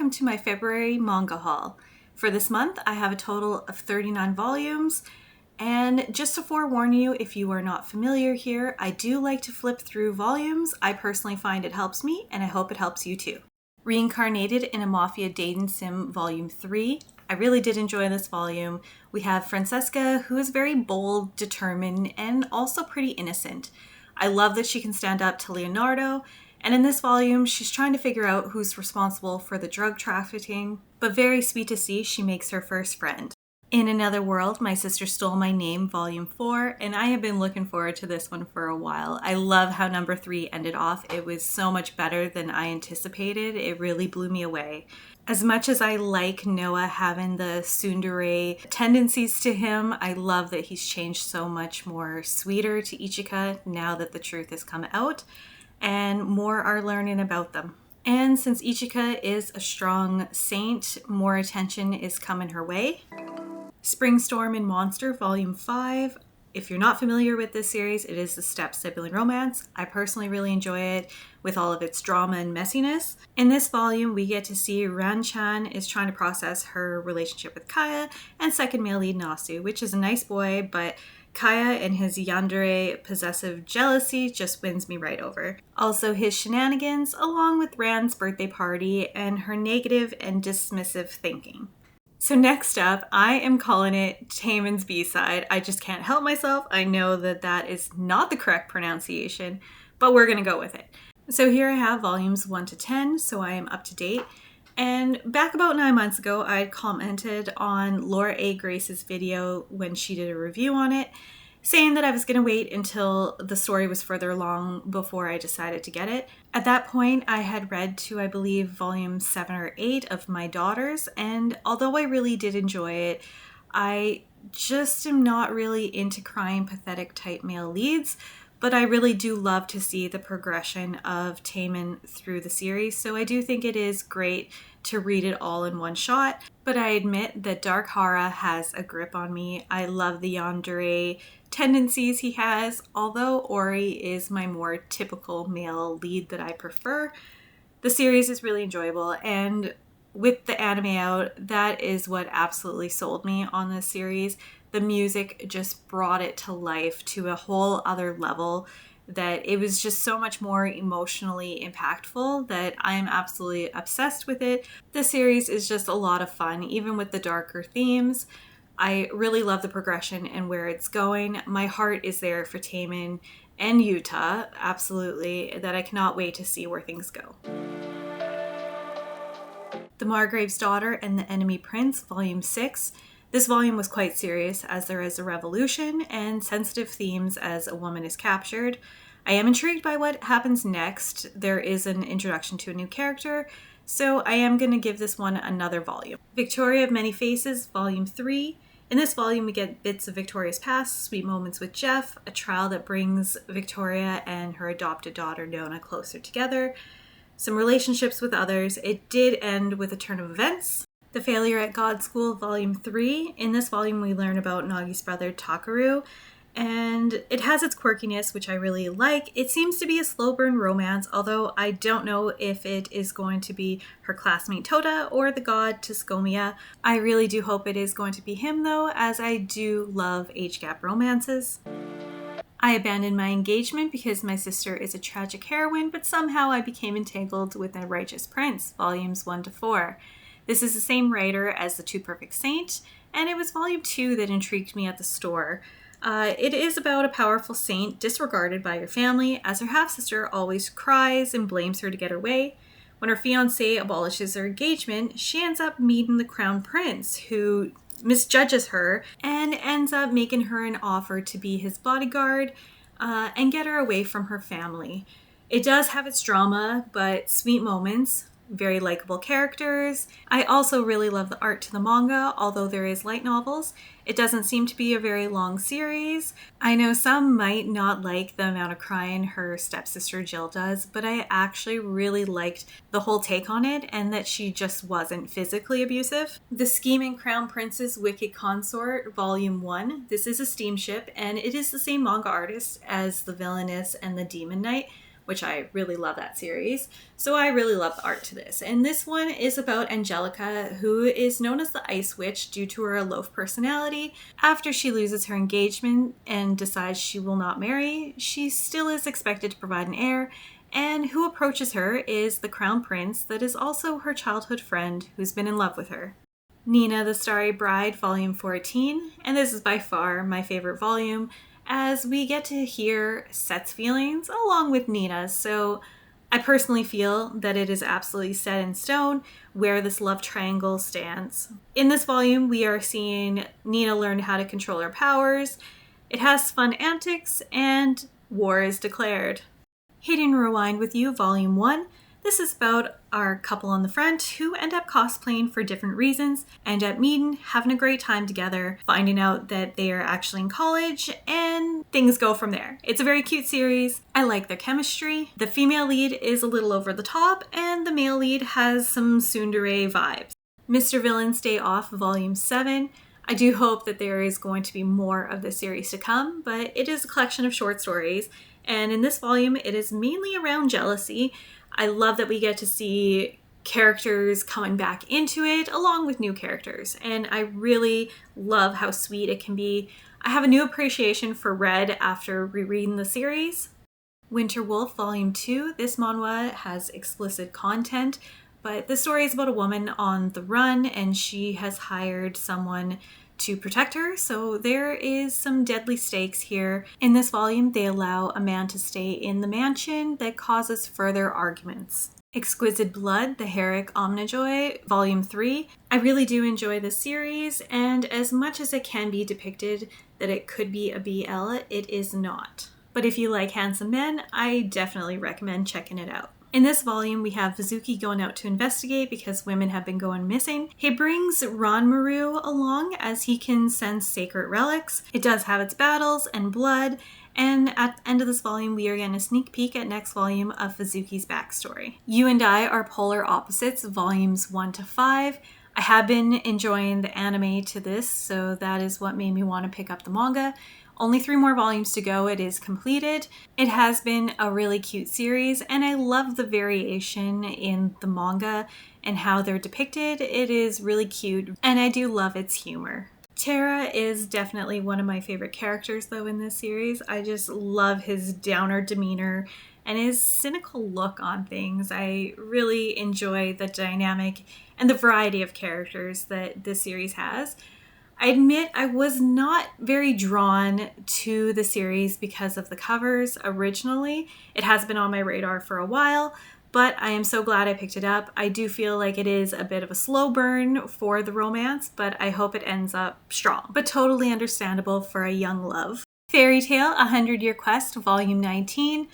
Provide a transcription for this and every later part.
welcome to my February manga haul. For this month, I have a total of 39 volumes, and just to forewarn you, if you are not familiar here, I do like to flip through volumes. I personally find it helps me, and I hope it helps you too. Reincarnated in a Mafia Dating Sim Volume 3. I really did enjoy this volume. We have Francesca, who is very bold, determined, and also pretty innocent. I love that she can stand up to Leonardo, and in this volume, she's trying to figure out who's responsible for the drug trafficking, but very sweet to see she makes her first friend. In Another World, My Sister Stole My Name, Volume 4, and I have been looking forward to this one for a while. I love how number 3 ended off. It was so much better than I anticipated. It really blew me away. As much as I like Noah having the tsundere tendencies to him, I love that he's changed so much more sweeter to Ichika now that the truth has come out, and more are learning about them. And since Ichika is a strong saint, more attention is coming her way. Spring Storm and Monster, Volume 5. If you're not familiar with this series, it is the step-sibling romance. I personally really enjoy it with all of its drama and messiness. In this volume, we get to see Ran-chan is trying to process her relationship with Kaya and second male lead Nasu, which is a nice boy, but Kaya and his yandere possessive jealousy just wins me right over. Also his shenanigans, along with Rand's birthday party and her negative and dismissive thinking. So next up, I am calling it Taemin's B-side. I just can't help myself. I know that that is not the correct pronunciation, but we're gonna go with it. So here I have volumes 1 to 10, so I am up to date. And back about 9 months ago, I commented on Laura A. Grace's video when she did a review on it, saying that I was going to wait until the story was further along before I decided to get it. At that point, I had read to, I believe, volume 7 or 8 of My Daughters, and although I really did enjoy it, I just am not really into crying, pathetic type male leads, but I really do love to see the progression of Taemin through the series, so I do think it is great to read it all in one shot. But I admit that Dark Hara has a grip on me. I love the yandere tendencies he has, although Ori is my more typical male lead that I prefer. The series is really enjoyable, and with the anime out, that is what absolutely sold me on this series. The music just brought it to life to a whole other level, that it was just so much more emotionally impactful that I am absolutely obsessed with it. The series is just a lot of fun, even with the darker themes. I really love the progression and where it's going. My heart is there for Taemin and Yuta, absolutely, that I cannot wait to see where things go. The Margrave's Daughter and the Enemy Prince, Volume 6. This volume was quite serious as there is a revolution and sensitive themes as a woman is captured. I am intrigued by what happens next. There is an introduction to a new character, so I am going to give this one another volume. Victoria of Many Faces, Volume 3. In this volume, we get bits of Victoria's past, sweet moments with Jeff, a trial that brings Victoria and her adopted daughter Nona closer together, some relationships with others. It did end with a turn of events. The Failure at God School, Volume 3. In this volume, we learn about Nagi's brother, Takaru, and it has its quirkiness, which I really like. It seems to be a slow burn romance, although I don't know if it is going to be her classmate Toda or the god Tisconia. I really do hope it is going to be him, though, as I do love age gap romances. I abandoned my engagement because my sister is a tragic heroine, but somehow I became entangled with a righteous prince, Volumes 1 to 4. This is the same writer as The Two Perfect Saint, and it was Volume 2 that intrigued me at the store. It is about a powerful saint disregarded by her family, as her half-sister always cries and blames her to get her way. When her fiancé abolishes their engagement, she ends up meeting the crown prince, who misjudges her and ends up making her an offer to be his bodyguard and get her away from her family. It does have its drama, but sweet moments. Very likable characters. I also really love the art to the manga, although there is light novels. It doesn't seem to be a very long series. I know some might not like the amount of crying her stepsister Jill does, but I actually really liked the whole take on it and that she just wasn't physically abusive. The Scheming Crown Prince's Wicked Consort, Volume 1. This is a steamship, and it is the same manga artist as The Villainess and The Demon Knight, which I really love that series. So I really love the art to this. And this one is about Angelica, who is known as the Ice Witch due to her aloof personality. After she loses her engagement and decides she will not marry, she still is expected to provide an heir. And who approaches her is the Crown Prince that is also her childhood friend who's been in love with her. Nina the Starry Bride, Volume 14, and this is by far my favorite volume, as we get to hear Set's feelings along with Nina's, so I personally feel that it is absolutely set in stone where this love triangle stands. In this volume, we are seeing Nina learn how to control her powers, it has fun antics, and war is declared. Hitting Rewind with You, Volume 1. This is about our couple on the front who end up cosplaying for different reasons, end up meeting, having a great time together, finding out that they are actually in college, and things go from there. It's a very cute series. I like their chemistry. The female lead is a little over the top, and the male lead has some tsundere vibes. Mr. Villain's Day Off, Volume 7. I do hope that there is going to be more of this series to come, but it is a collection of short stories, and in this volume, it is mainly around jealousy. I love that we get to see characters coming back into it along with new characters, and I really love how sweet it can be. I have a new appreciation for Red after rereading the series. Winter Wolf Volume 2. This manhwa has explicit content, but the story is about a woman on the run and she has hired someone to protect her, so there is some deadly stakes here. In this volume, they allow a man to stay in the mansion that causes further arguments. Exquisite Blood, the Herrick Omnijoy, Volume 3. I really do enjoy this series, and as much as it can be depicted that it could be a BL, it is not. But if you like handsome men, I definitely recommend checking it out. In this volume, we have Vizuki going out to investigate because women have been going missing. He brings Ranmaru along as he can sense sacred relics. It does have its battles and blood, and at the end of this volume, we are getting a sneak peek at next volume of Vizuki's backstory. You and I Are Polar Opposites, Volumes 1 to 5. I have been enjoying the anime to this, so that is what made me want to pick up the manga. Only 3 more volumes to go, it is completed. It has been a really cute series, and I love the variation in the manga and how they're depicted. It is really cute, and I do love its humor. Terra is definitely one of my favorite characters, though, in this series. I just love his downer demeanor and his cynical look on things. I really enjoy the dynamic and the variety of characters that this series has. I admit I was not very drawn to the series because of the covers originally. It has been on my radar for a while, but I am so glad I picked it up. I do feel like it is a bit of a slow burn for the romance, but I hope it ends up strong, but totally understandable for a young love. Fairy Tail, A 100-Year Quest, Volume 19.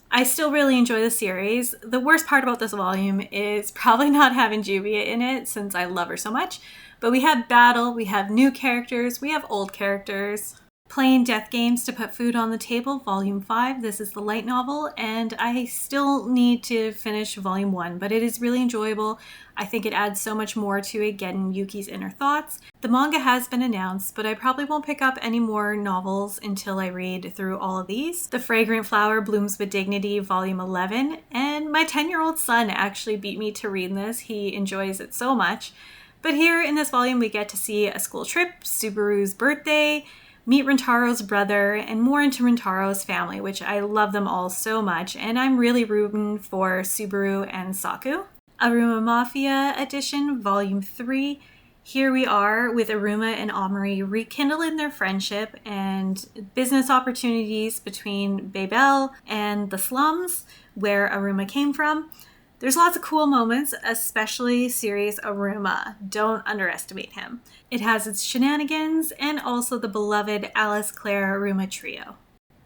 I still really enjoy the series. The worst part about this volume is probably not having Juvia in it since I love her so much. But we have battle, we have new characters, we have old characters. Playing Death Games to Put Food on the Table, Volume 5. This is the light novel, and I still need to finish Volume 1, but it is really enjoyable. I think it adds so much more to it, getting Yuki's inner thoughts. The manga has been announced, but I probably won't pick up any more novels until I read through all of these. The Fragrant Flower Blooms with Dignity, Volume 11, and my 10-year-old son actually beat me to reading this. He enjoys it so much. But here in this volume, we get to see a school trip, Subaru's birthday, meet Rintaro's brother, and more into Rintaro's family, which I love them all so much, and I'm really rooting for Subaru and Saku. Aruma Mafia Edition, Volume 3. Here we are with Aruma and Amari rekindling their friendship and business opportunities between Babel and the slums, where Aruma came from. There's lots of cool moments, especially serious Aruma. Don't underestimate him. It has its shenanigans and also the beloved Alice Claire Aruma trio.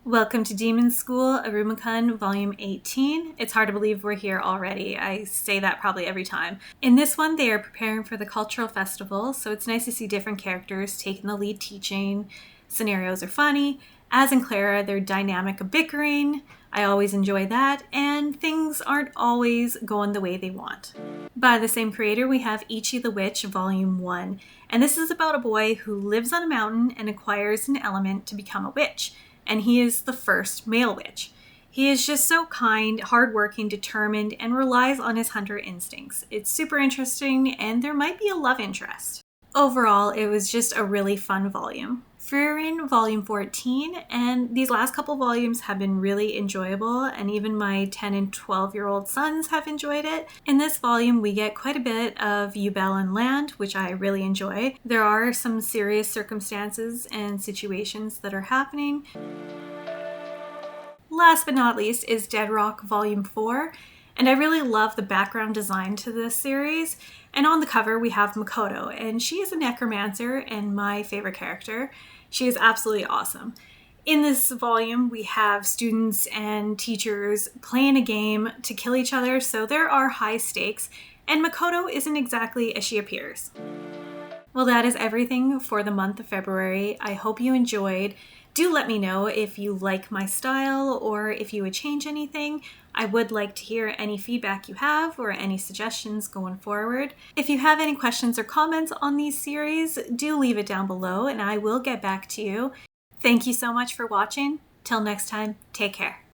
Welcome to Demon School, Aruma-kun, Volume 18. It's hard to believe we're here already. I say that probably every time. In this one, they are preparing for the cultural festival, so it's nice to see different characters taking the lead teaching. Scenarios are funny. Az and Clara, they're dynamic of bickering. I always enjoy that, and things aren't always going the way they want. By the same creator, we have Ichi the Witch, Volume 1, and this is about a boy who lives on a mountain and acquires an element to become a witch, and he is the first male witch. He is just so kind, hardworking, determined, and relies on his hunter instincts. It's super interesting, and there might be a love interest. Overall, it was just a really fun volume. We're in volume 14, and these last couple volumes have been really enjoyable, and even my 10 and 12-year-old sons have enjoyed it. In this volume, we get quite a bit of Yubel land, which I really enjoy. There are some serious circumstances and situations that are happening. Last but not least is Dead Rock Volume 4, and I really love the background design to this series. And on the cover we have Makoto, and she is a necromancer and my favorite character. She is absolutely awesome. In this volume we have students and teachers playing a game to kill each other, so there are high stakes, and Makoto isn't exactly as she appears. Well, that is everything for the month of February. I hope you enjoyed. Do let me know if you like my style or if you would change anything. I would like to hear any feedback you have or any suggestions going forward. If you have any questions or comments on these series, do leave it down below and I will get back to you. Thank you so much for watching. Till next time, take care.